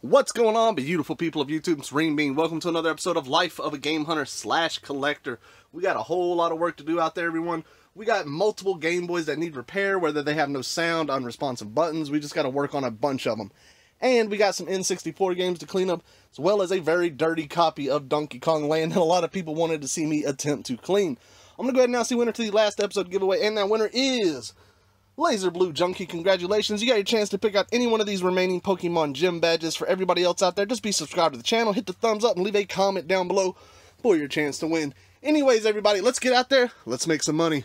What's going on, beautiful people of YouTube? It's Renebean. Welcome to another episode of Life of a Game Hunter / Collector. We got a whole lot of work to do out there, everyone. We got multiple Game Boys that need repair, whether they have no sound, unresponsive buttons. We just got to work on a bunch of them. And we got some N64 games to clean up, as well as a very dirty copy of Donkey Kong Land that a lot of people wanted to see me attempt to clean. I'm going to go ahead and now see winner to the last episode giveaway, and that winner is Laser Blue Junkie. Congratulations. You got your chance to pick out any one of these remaining Pokemon gym badges. For everybody else out there, just be subscribed to the channel, hit the thumbs up, and leave a comment down below for your chance to win. Anyways, everybody, let's get out there. Let's make some money.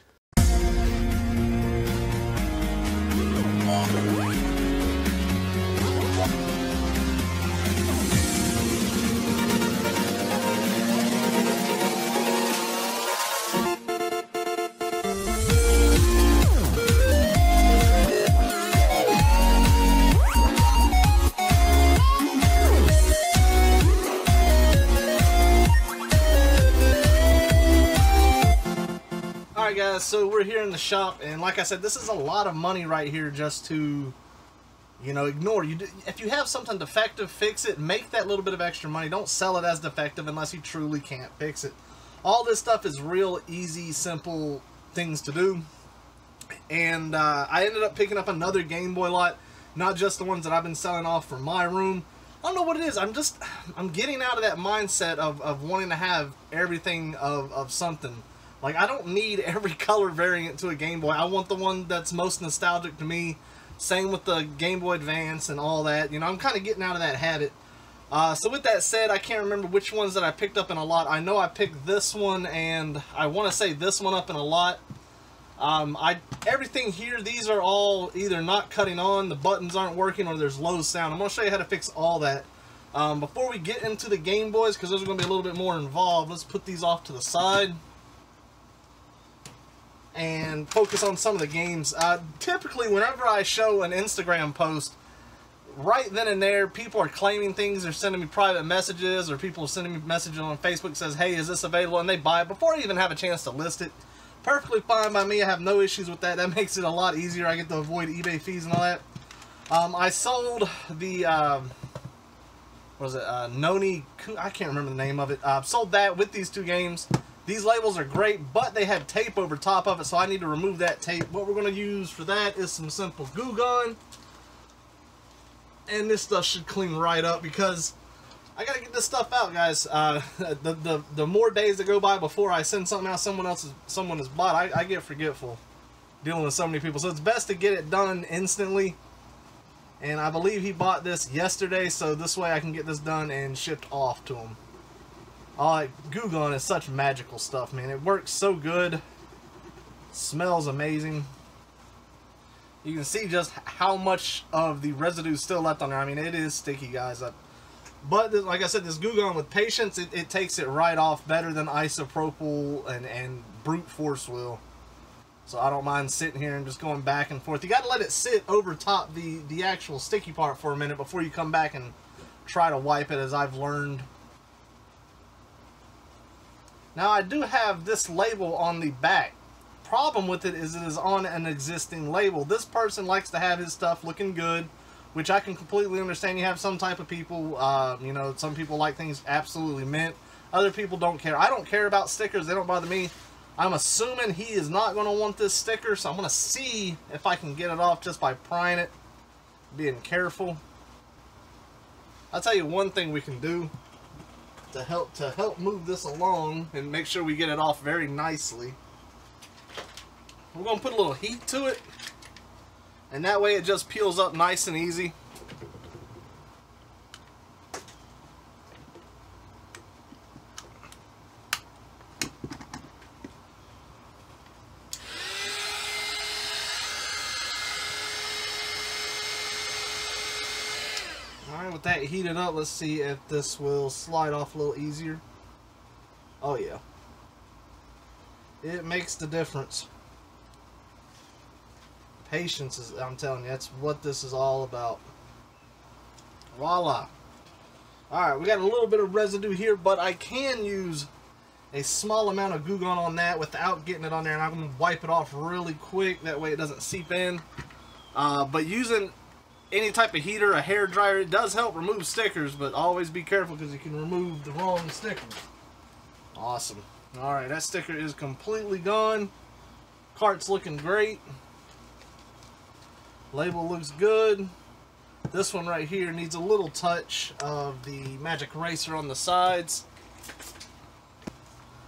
Alright guys, so we're here in the shop, and like I said, this is a lot of money right here just to, ignore. If you have something defective, fix it, make that little bit of extra money. Don't sell it as defective unless you truly can't fix it. All this stuff is real easy, simple things to do. And I ended up picking up another Game Boy lot, not just the ones that I've been selling off for my room. I don't know what it is. I'm getting out of that mindset of wanting to have everything of something. Like, I don't need every color variant to a Game Boy. I want the one that's most nostalgic to me. Same with the Game Boy Advance and all that. I'm kind of getting out of that habit. So with that said, I can't remember which ones that I picked up in a lot. I know I picked this one, and I want to say this one up in a lot. Everything here, these are all either not cutting on, the buttons aren't working, or there's low sound. I'm going to show you how to fix all that. Before we get into the Game Boys, because those are going to be a little bit more involved, let's put these off to the side and focus on some of the games. Typically, whenever I show an Instagram post, right then and there, people are claiming things. They're sending me private messages, or people are sending me messages on Facebook that says, hey, is this available? And they buy it before I even have a chance to list it. Perfectly fine by me. I have no issues with that. That makes it a lot easier. I get to avoid eBay fees and all that. I sold the, Noni, I can't remember the name of it. Sold that with these two games. These labels are great, but they had tape over top of it, so I need to remove that tape. What we're going to use for that is some simple Goo Gun. And this stuff should clean right up, because I got to get this stuff out, guys. The more days that go by before I send something out someone has bought, I get forgetful dealing with so many people. So it's best to get it done instantly. And I believe he bought this yesterday, so this way I can get this done and shipped off to him. Goo Gun is such magical stuff, man. It works so good. Smells amazing. You can see just how much of the residue is still left on there. I mean, it is sticky, guys. But like I said, this Goo Gun with patience, it takes it right off better than isopropyl and brute force will. So I don't mind sitting here and just going back and forth. You got to let it sit over top the actual sticky part for a minute before you come back and try to wipe it, as I've learned. Now, I do have this label on the back. Problem with it is on an existing label. This person likes to have his stuff looking good, which I can completely understand. You have some type of people, some people like things absolutely mint. Other people don't care. I don't care about stickers. They don't bother me. I'm assuming he is not going to want this sticker, so I'm going to see if I can get it off just by prying it, being careful. I'll tell you one thing we can do to help move this along and make sure we get it off very nicely. We're going to put a little heat to it, and that way it just peels up nice and easy. Alright, with that heated up, let's see if this will slide off a little easier. Oh yeah. It makes the difference. Patience is, I'm telling you, that's what this is all about. Voila. Alright, we got a little bit of residue here, but I can use a small amount of Goo Gun on that without getting it on there, and I'm going to wipe it off really quick, that way it doesn't seep in. But using any type of heater, a hair dryer, it does help remove stickers, but always be careful because you can remove the wrong sticker. Awesome. Alright, that sticker is completely gone. Cart's looking great. Label looks good. This one right here needs a little touch of the magic eraser on the sides.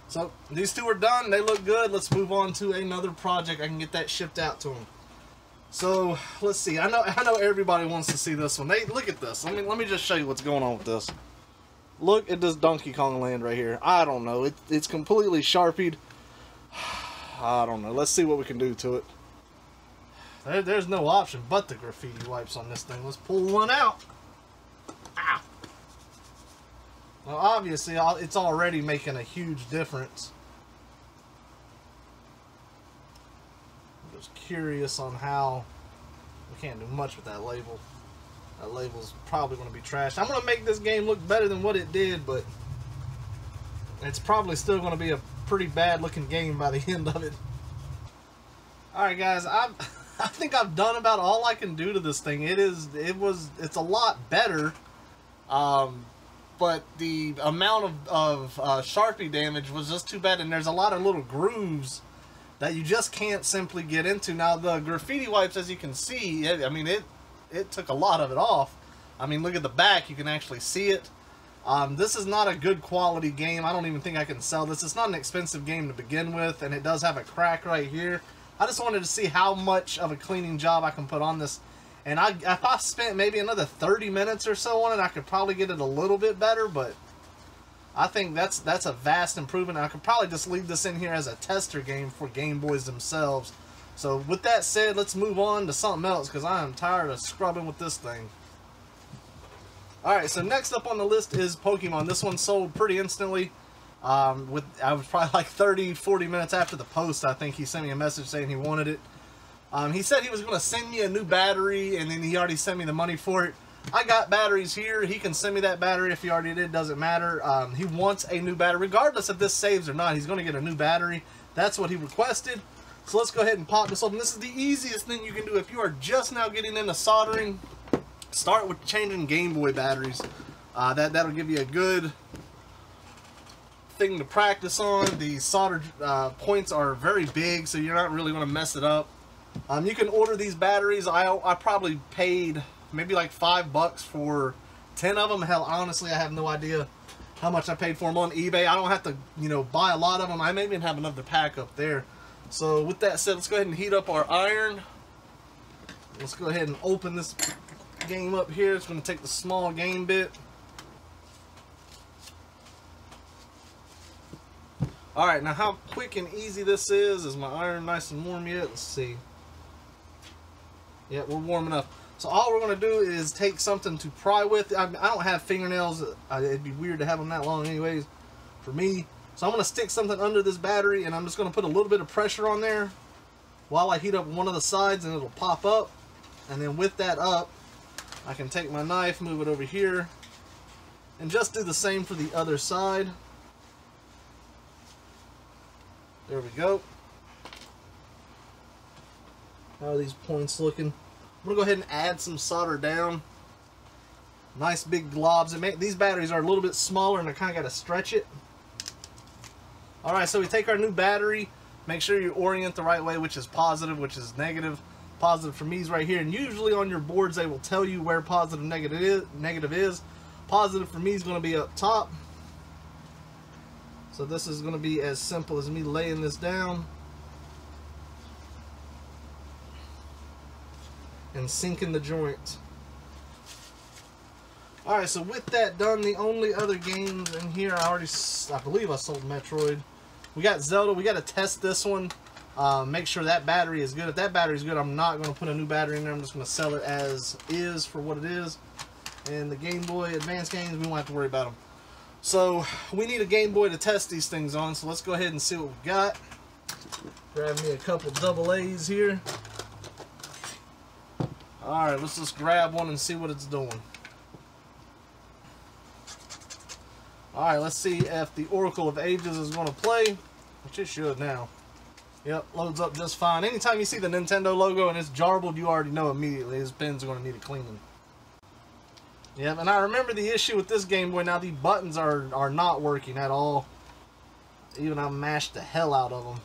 So these two are done. They look good. Let's move on to another project. I can get that shipped out to them. So let's see. I know everybody wants to see this one. Hey, look at this. Let me just show you what's going on with this. Look at this Donkey Kong Land right here. I don't know. It's completely Sharpied. I don't know. Let's see what we can do to it. There's no option but the graffiti wipes on this thing. Let's pull one out. Ow. Well, obviously, it's already making a huge difference. I'm just curious on how... We can't do much with that label. That label's probably going to be trashed. I'm going to make this game look better than what it did, but it's probably still going to be a pretty bad looking game by the end of it. Alright guys, I think I've done about all I can do to this thing. It's a lot better, but the amount of Sharpie damage was just too bad, and there's a lot of little grooves that you just can't simply get into. Now the graffiti wipes, as you can see, I mean it took a lot of it off. I mean, look at the back, you can actually see it. This is not a good quality game. I don't even think I can sell this. It's not an expensive game to begin with, and it does have a crack right here. I just wanted to see how much of a cleaning job I can put on this. And if I spent maybe another 30 minutes or so on it, I could probably get it a little bit better, but I think that's a vast improvement. I could probably just leave this in here as a tester game for Game Boys themselves. So with that said, let's move on to something else, because I am tired of scrubbing with this thing. Alright, so next up on the list is Pokemon. This one sold pretty instantly. I was probably like 30-40 minutes after the post, I think he sent me a message saying he wanted it. He said he was going to send me a new battery, and then he already sent me the money for it. I got batteries here. He can send me that battery if he already did. Doesn't matter. He wants a new battery. Regardless if this saves or not, he's going to get a new battery. That's what he requested. So let's go ahead and pop this open. This is the easiest thing you can do if you are just now getting into soldering. Start with changing Game Boy batteries. That'll give you a good thing to practice on. The solder points are very big, so you're not really going to mess it up. You can order these batteries. I probably paid maybe like $5 for 10 of them. Hell, honestly, I have no idea how much I paid for them on eBay. I don't have to, buy a lot of them. I may even have another pack up there. So with that said, let's go ahead and heat up our iron. Let's go ahead and open this game up here. It's going to take the small game bit. Alright, now how quick and easy this is my iron nice and warm yet? Let's see. Yeah, we're warm enough. So all we're going to do is take something to pry with. I don't have fingernails. It'd be weird to have them that long anyways for me. So I'm going to stick something under this battery, and I'm just going to put a little bit of pressure on there while I heat up one of the sides, and it'll pop up. And then with that up, I can take my knife, move it over here, and just do the same for the other side. There we go. How are these points looking? I'm going to go ahead and add some solder down. Nice big globs. These batteries are a little bit smaller, and I kind of got to stretch it. Alright, so we take our new battery. Make sure you orient the right way, which is positive, which is negative. Positive for me is right here, and usually on your boards they will tell you where positive negative is. Positive for me is going to be up top. So this is going to be as simple as me laying this down and sinking the joint. Alright, so with that done, the only other games in here, I believe I sold Metroid. We got Zelda. We got to test this one. Make sure that battery is good. If that battery is good, I'm not going to put a new battery in there. I'm just going to sell it as is for what it is. And the Game Boy Advance games, we won't have to worry about them. So we need a Game Boy to test these things on. So let's go ahead and see what we got. Grab me a couple AA here. Alright, let's just grab one and see what it's doing. Alright, let's see if the Oracle of Ages is going to play, which it should now. Yep, loads up just fine. Anytime you see the Nintendo logo and it's jarbled, you already know immediately his pins are going to need a cleaning. Yep, and I remember the issue with this Game Boy. Now the buttons are not working at all. Even I mashed the hell out of them.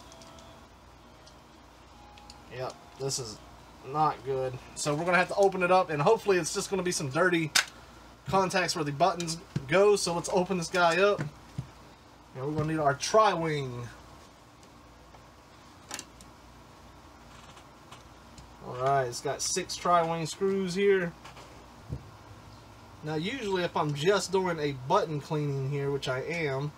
Yep, this is not good. So we're going to have to open it up, and hopefully it's just going to be some dirty contacts where the buttons go. So let's open this guy up. And we're going to need our tri-wing. Alright, it's got 6 tri-wing screws here. Now usually if I'm just doing a button cleaning here, which I am,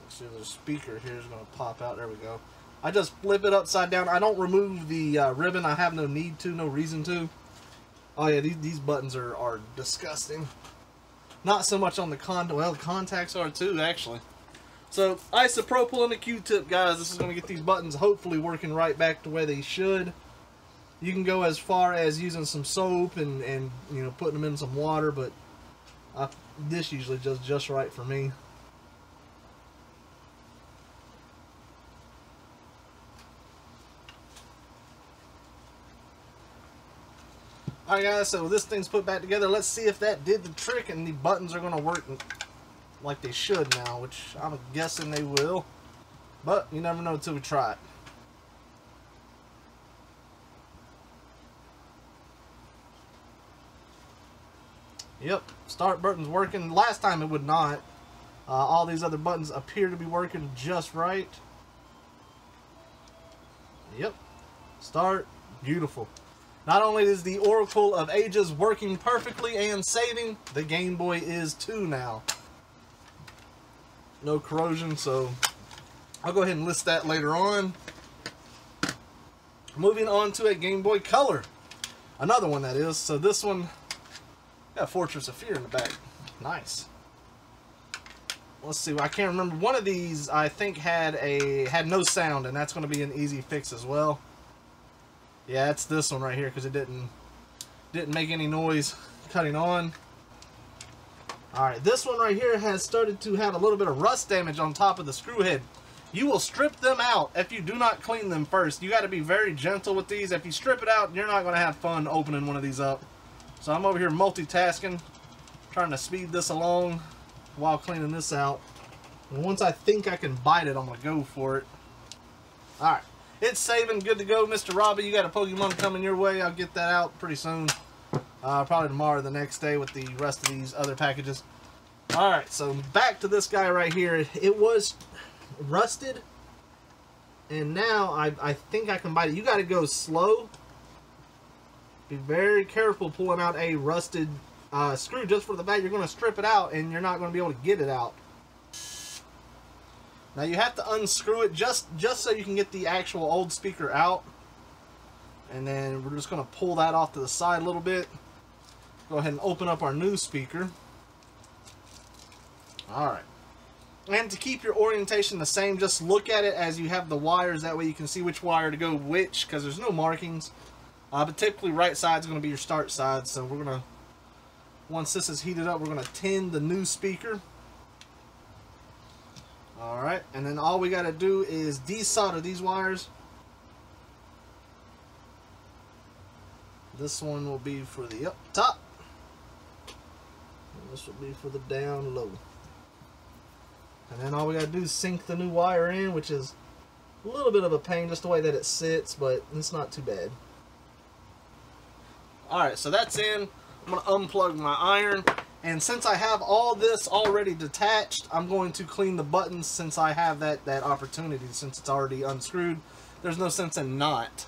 let's see, the speaker here is going to pop out. There we go. I just flip it upside down. I don't remove the ribbon. I have no need to, no reason to. Oh yeah, these buttons are disgusting. Not so much on the well, the contacts are too, actually. So, isopropyl and a Q-tip, guys. This is going to get these buttons hopefully working right back to where they should. You can go as far as using some soap and you know, putting them in some water, but this usually does just right for me. Alright guys, so this thing's put back together. Let's see if that did the trick and the buttons are going to work like they should now, which I'm guessing they will. But you never know until we try it. Yep, start button's working. Last time it would not. All these other buttons appear to be working just right. Yep, start, beautiful. Not only is the Oracle of Ages working perfectly and saving, the Game Boy is too now. No corrosion, so I'll go ahead and list that later on. Moving on to a Game Boy Color. Another one, that is. So this one got Fortress of Fear in the back. Nice. Let's see. I can't remember. One of these I think had no sound, and that's going to be an easy fix as well. Yeah, it's this one right here because it didn't make any noise cutting on. Alright, this one right here has started to have a little bit of rust damage on top of the screw head. You will strip them out if you do not clean them first. You got to be very gentle with these. If you strip it out, you're not going to have fun opening one of these up. So I'm over here multitasking, trying to speed this along while cleaning this out. And once I think I can bite it, I'm going to go for it. Alright. It's saving, good to go. Mr. Robbie, you got a Pokemon coming your way. I'll get that out pretty soon. Probably tomorrow or the next day with the rest of these other packages. Alright, so back to this guy right here. It was rusted. And now I think I can bite it. You got to go slow. Be very careful pulling out a rusted screw just for the fact you're going to strip it out and you're not going to be able to get it out. Now you have to unscrew it just so you can get the actual old speaker out. And then we're just going to pull that off to the side a little bit. Go ahead and open up our new speaker. Alright. And to keep your orientation the same, just look at it as you have the wires. That way you can see which wire to go which, because there's no markings. But typically right side is going to be your start side. So we're going to, once this is heated up, we're going to tin the new speaker. Alright, and then all we got to do is desolder these wires. This one will be for the up top. And this will be for the down low. And then all we got to do is sink the new wire in, which is a little bit of a pain just the way that it sits, but it's not too bad. Alright, so that's in. I'm going to unplug my iron. And since I have all this already detached, I'm going to clean the buttons since I have that opportunity, since it's already unscrewed. There's no sense in not.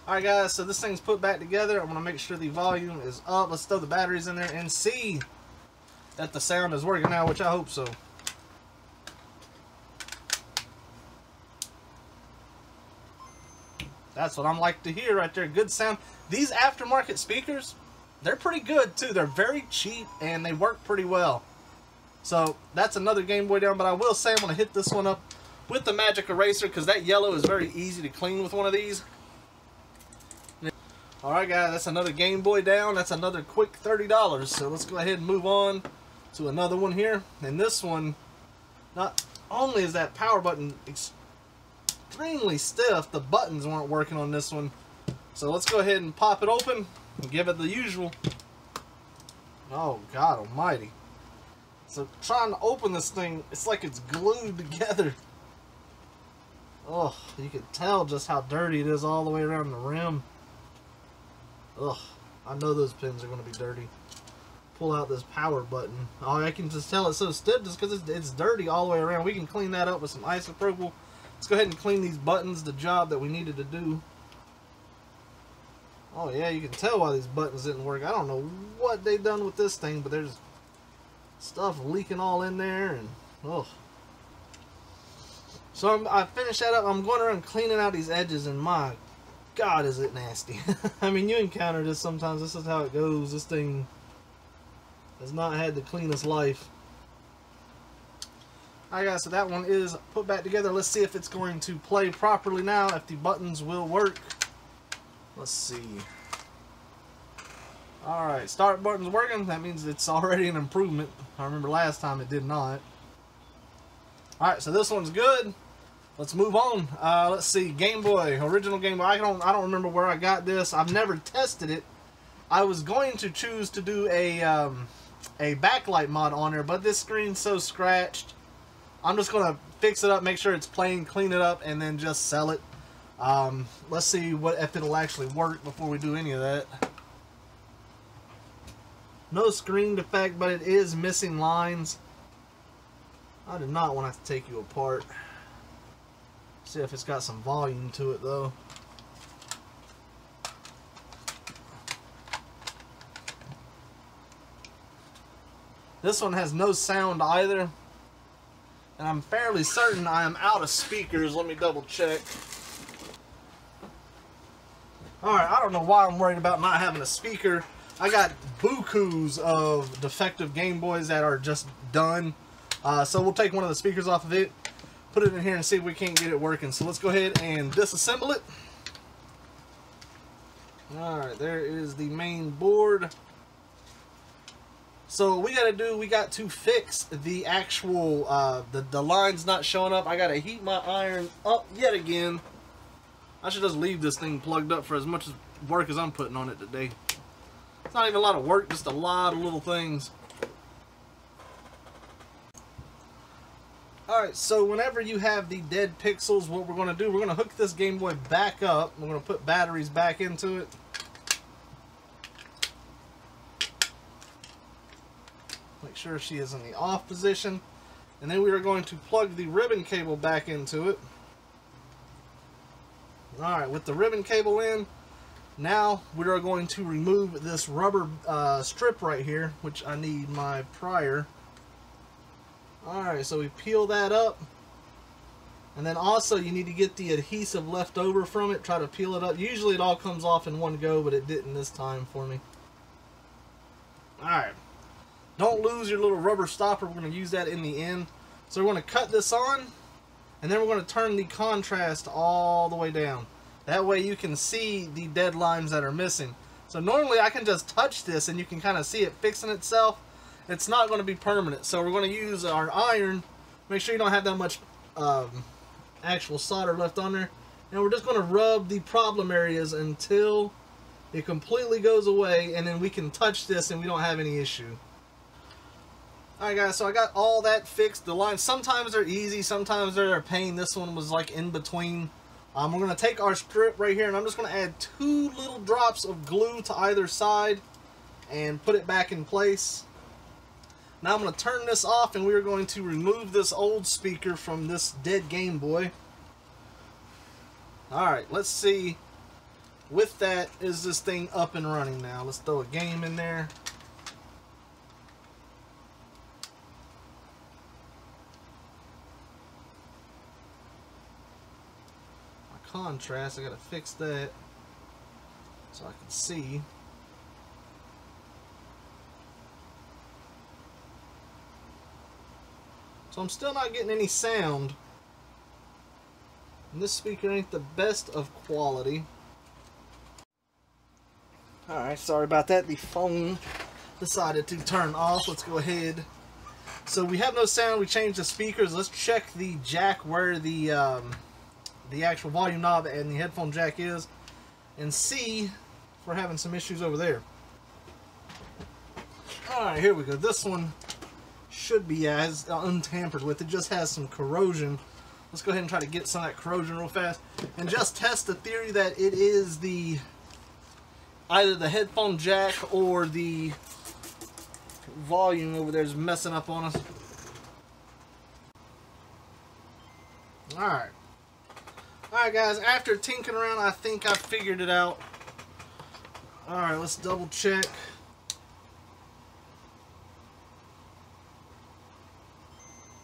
Alright guys, so this thing's put back together. I'm going to make sure the volume is up. Let's throw the batteries in there and see that the sound is working now, which I hope so. That's what I'm like to hear right there. Good sound. These aftermarket speakers, they're pretty good too. They're very cheap and they work pretty well. So that's another Game Boy down, but I will say I'm going to hit this one up with the magic eraser because that yellow is very easy to clean with one of these. Alright guys, that's another Game Boy down. That's another quick $30. So let's go ahead and move on to another one here. And this one, not only is that power button extremely stiff, the buttons weren't working on this one. So let's go ahead and pop it open and give it the usual. Oh, God almighty. So trying to open this thing, it's like it's glued together. Oh, you can tell just how dirty it is all the way around the rim. Ugh, I know those pins are going to be dirty. Pull out this power button. Oh, I can just tell it's so stiff just because it's dirty all the way around. We can clean that up with some isopropyl. Let's go ahead and clean these buttons, the job that we needed to do. Oh yeah, you can tell why these buttons didn't work. I don't know what they done with this thing, but there's stuff leaking all in there, and oh. So I finished that up. I'm going around cleaning out these edges, and my God, is it nasty. I mean, you encounter this sometimes. This is how it goes. This thing has not had the cleanest life. Alright guys, so that one is put back together. Let's see if it's going to play properly now, if the buttons will work. Let's see. Alright, start button's working. That means it's already an improvement. I remember last time it did not. Alright, so this one's good. Let's move on. Let's see, Game Boy, original Game Boy. I don't remember where I got this. I've never tested it. I was going to choose to do a backlight mod on there, but this screen's so scratched. I'm just gonna fix it up, make sure it's playing, clean it up, and then just sell it. Let's see if it'll actually work before we do any of that. No screen defect, but it is missing lines. I do not want to have to take you apart. See if it's got some volume to it though. This one has no sound either. And I'm fairly certain I am out of speakers. Let me double check. Alright, I don't know why I'm worried about not having a speaker. I got bukus of defective Game Boys that are just done. So we'll take one of the speakers off of it, put it in here and see if we can't get it working. So let's go ahead and disassemble it. Alright, there is the main board. So we got to fix the actual, the lines not showing up. I got to heat my iron up yet again. I should just leave this thing plugged up for as much work as I'm putting on it today. It's not even a lot of work, just a lot of little things. Alright, so whenever you have the dead pixels, what we're going to do, we're going to hook this Game Boy back up. We're going to put batteries back into it. Make sure she is in the off position. And then we are going to plug the ribbon cable back into it. Alright, with the ribbon cable in, now we are going to remove this rubber strip right here, which I need my prior. Alright, so we peel that up. And then also you need to get the adhesive left over from it. Try to peel it up. Usually it all comes off in one go, but it didn't this time for me. Alright. Don't lose your little rubber stopper. We're going to use that in the end. So we're going to cut this on. And then we're going to turn the contrast all the way down. That way you can see the dead lines that are missing. So normally I can just touch this and you can kind of see it fixing itself. It's not going to be permanent. So we're going to use our iron. Make sure you don't have that much actual solder left on there. And we're just going to rub the problem areas until it completely goes away. And then we can touch this and we don't have any issue. Alright guys, so I got all that fixed. The lines, sometimes they're easy, sometimes they're a pain. This one was like in between. We're going to take our strip right here and I'm just going to add 2 little drops of glue to either side and put it back in place. Now I'm going to turn this off and we're going to remove this old speaker from this dead Game Boy. Alright, let's see. With that, is this thing up and running now? Let's throw a game in there. Contrast, I gotta fix that so I can see. So I'm still not getting any sound, and this speaker ain't the best of quality. Alright, sorry about that. The phone decided to turn off. Let's go ahead, So we have no sound. We changed the speakers. Let's check the jack where the actual volume knob and the headphone jack is, and see if we're having some issues over there. Alright, here we go. This one should be as untampered with. It just has some corrosion. Let's go ahead and try to get some of that corrosion real fast and just test the theory that it is either the headphone jack or the volume over there is messing up on us. Alright. Alright guys, after tinkering around, I think I figured it out. Alright, let's double check.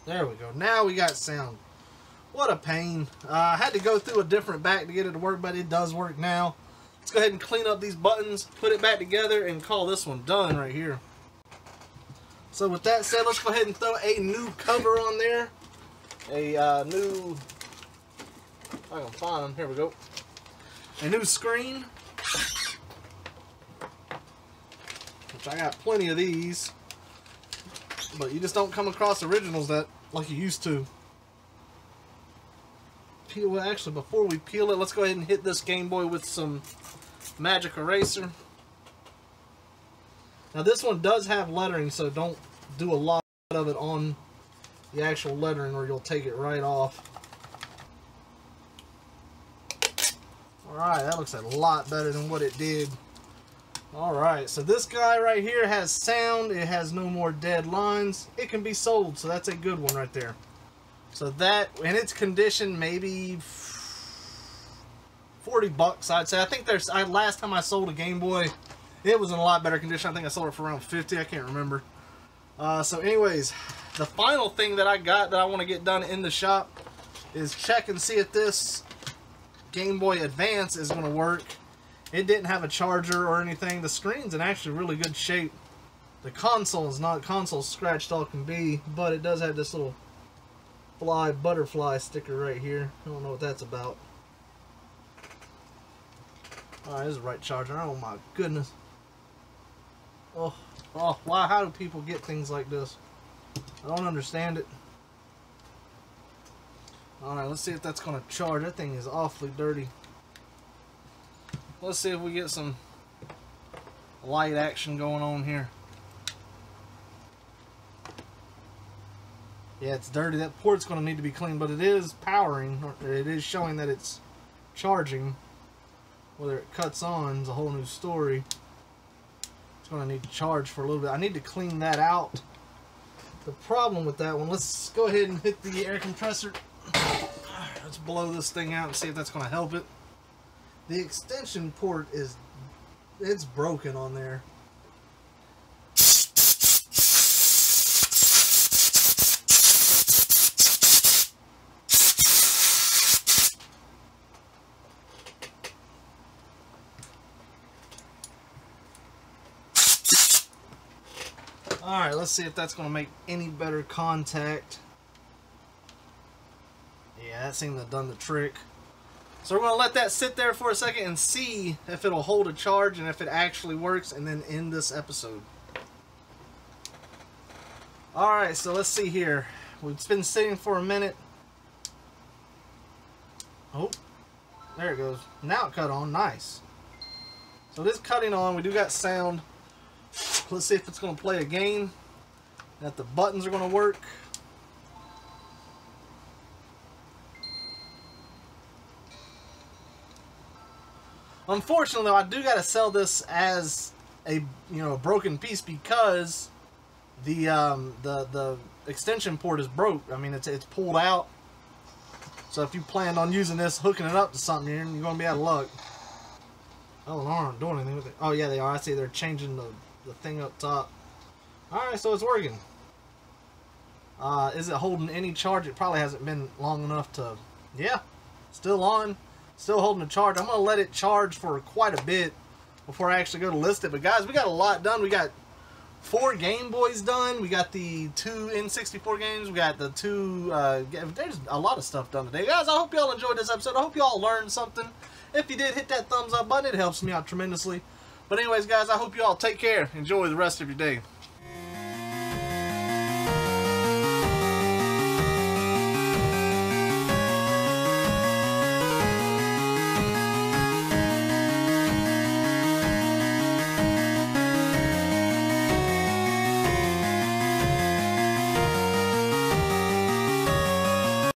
There we go. Now we got sound. What a pain. I had to go through a different back to get it to work, but it does work now. Let's go ahead and clean up these buttons, put it back together, and call this one done right here. So with that said, let's go ahead and throw a new cover on there. A new... I can find them. Here we go. A new screen. Which I got plenty of these. But you just don't come across originals that like you used to. Well, actually, before we peel it, let's go ahead and hit this Game Boy with some magic eraser. Now this one does have lettering, so don't do a lot of it on the actual lettering or you'll take it right off. Alright, that looks a lot better than what it did. Alright, so this guy right here has sound. It has no more dead lines. It can be sold, so that's a good one right there. So that, in its condition, maybe 40 bucks, I'd say. I think there's, last time I sold a Game Boy, it was in a lot better condition. I think I sold it for around 50. I can't remember. So anyways, the final thing that I got that I want to get done in the shop is check and see if this Game Boy Advance is going to work. It didn't have a charger or anything. The screen's in actually really good shape. The console is not. Console's scratched all can be, but it does have this little butterfly sticker right here. I don't know what that's about. Alright, this is the right charger. Oh my goodness. Oh, why? How do people get things like this? I don't understand it. Alright, let's see if that's going to charge. That thing is awfully dirty. Let's see if we get some light action going on here. Yeah, it's dirty. That port's going to need to be cleaned, but it is powering. Or it is showing that it's charging. Whether it cuts on is a whole new story. It's going to need to charge for a little bit. I need to clean that out. The problem with that one, let's go ahead and hit the air compressor. Let's blow this thing out and see if that's going to help it. The extension port is, it's broken on there. Alright, let's see if that's going to make any better contact. Yeah, that seemed to have done the trick. So we're going to let that sit there for a second and see if it'll hold a charge and if it actually works, and then end this episode. Alright, so let's see here. It's been sitting for a minute. Oh, there it goes. Now it cut on. Nice. So it is cutting on. We do got sound. Let's see if it's going to play a game. That the buttons are going to work. Unfortunately, though, I do got to sell this as a broken piece because the extension port is broke. I mean, it's pulled out. So if you planned on using this, hooking it up to something, you're going to be out of luck. Oh, they aren't doing anything with it. Oh yeah, they are. I see they're changing the thing up top. All right, so it's working. Is it holding any charge? It probably hasn't been long enough to. Yeah, still on. Still holding the charge. I'm going to let it charge for quite a bit before I actually go to list it. But guys, we got a lot done. We got 4 Game Boys done. We got the 2 N64 games. We got the 2... there's a lot of stuff done today. Guys, I hope y'all enjoyed this episode. I hope y'all learned something. If you did, hit that thumbs up button. It helps me out tremendously. But anyways, guys, I hope y'all take care. Enjoy the rest of your day.